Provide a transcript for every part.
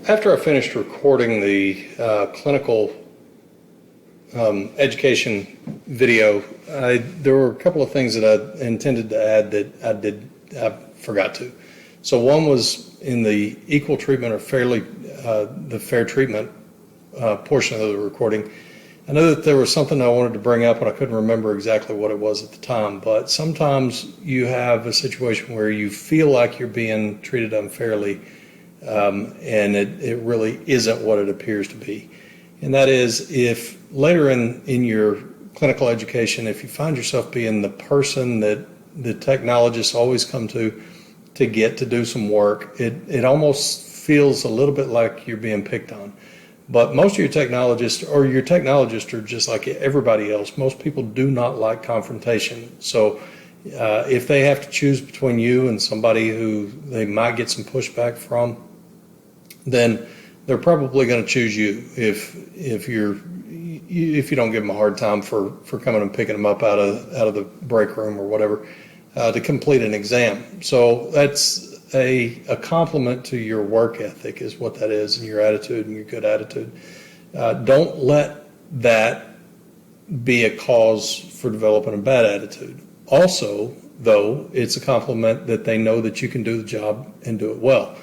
After I finished recording the clinical education video, there were a couple of things that I intended to add that I forgot to. So one was in the equal treatment or the fair treatment portion of the recording. I know that there was something I wanted to bring up, and I couldn't remember exactly what it was at the time, but sometimes you have a situation where you feel like you're being treated unfairly, and it really isn't what it appears to be. And that is, if later in your clinical education, if you find yourself being the person that the technologists always come to get to do some work, it almost feels a little bit like you're being picked on. But most of your technologists are just like everybody else. Most people do not like confrontation. So if they have to choose between you and somebody who they might get some pushback from, then they're probably going to choose you if you don't give them a hard time for coming and picking them up out of the break room or whatever to complete an exam. So that's a compliment to your work ethic is what that is, and your attitude and your good attitude. Don't let that be a cause for developing a bad attitude. Also, though, it's a compliment that they know that you can do the job and do it well.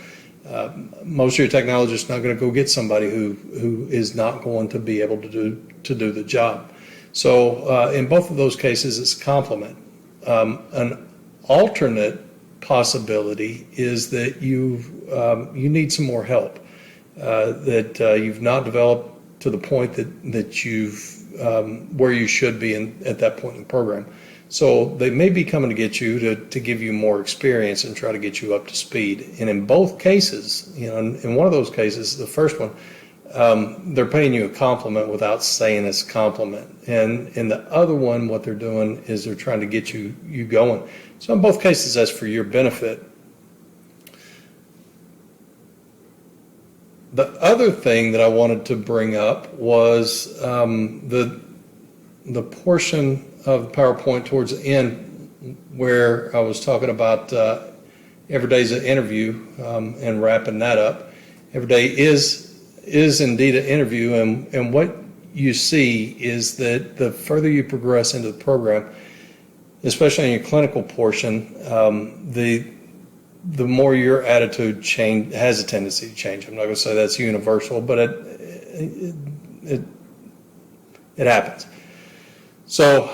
Most of your technologists are not going to go get somebody who is not going to be able to do the job. So in both of those cases, it's a compliment. An alternate possibility is that you need some more help, that you've not developed to the point that you've where you should be at that point in the program. So they may be coming to get you to give you more experience and try to get you up to speed. And in both cases, in one of those cases, the first one, they're paying you a compliment without saying it's a compliment. And in the other one, what they're doing is they're trying to get you going. So in both cases, that's for your benefit. The other thing that I wanted to bring up was the portion of the PowerPoint towards the end where I was talking about every day's an interview and wrapping that up. Every day is indeed an interview, and what you see is that the further you progress into the program, especially in your clinical portion, the more your attitude has a tendency to change. I'm not going to say that's universal, but it happens. So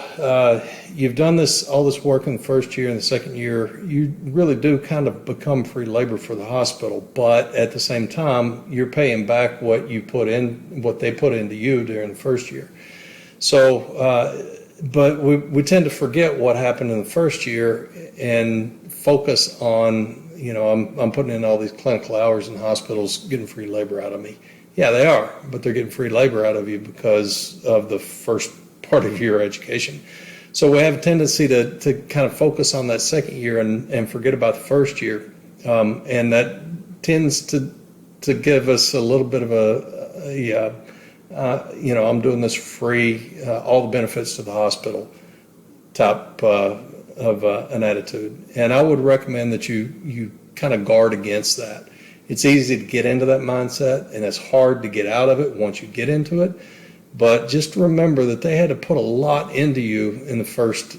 you've done all this work in the first year and the second year. You really do kind of become free labor for the hospital, but at the same time, you're paying back what they put into you during the first year. So, but we tend to forget what happened in the first year and focus on, I'm putting in all these clinical hours in hospitals, getting free labor out of me. Yeah, they are, but they're getting free labor out of you because of the first part of your education. So we have a tendency to kind of focus on that second year and forget about the first year. And that tends to give us a little bit of I'm doing this free, all the benefits to the hospital type of an attitude. And I would recommend that you kind of guard against that. It's easy to get into that mindset, and it's hard to get out of it once you get into it. But just remember that they had to put a lot into you in the first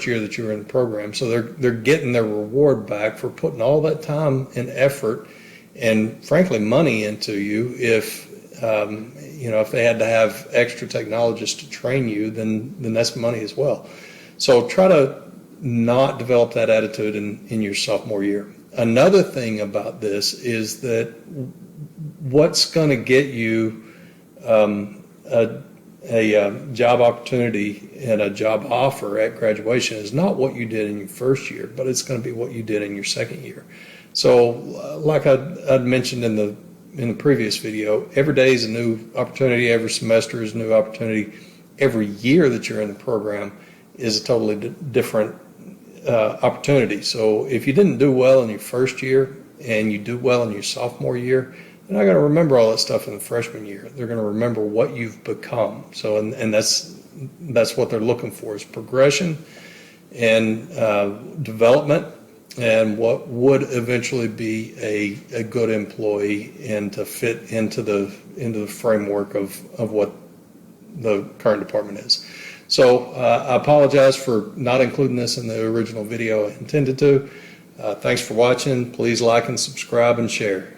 year that you were in the program. So they're getting their reward back for putting all that time and effort and, frankly, money into you. If they had to have extra technologists to train you, then that's money as well. So try to not develop that attitude in your sophomore year. Another thing about this is that what's going to get you a job opportunity and a job offer at graduation is not what you did in your first year, but it's going to be what you did in your second year. So like I'd mentioned in the previous video, every day is a new opportunity, every semester is a new opportunity, every year that you're in the program is a totally different opportunity. So if you didn't do well in your first year and you do well in your sophomore year, they're not going to remember all that stuff in the freshman year. They're going to remember what you've become. So, and that's what they're looking for, is progression and development and what would eventually be a good employee and to fit into the framework of what the current department is. So I apologize for not including this in the original video I intended to. Thanks for watching. Please like and subscribe and share.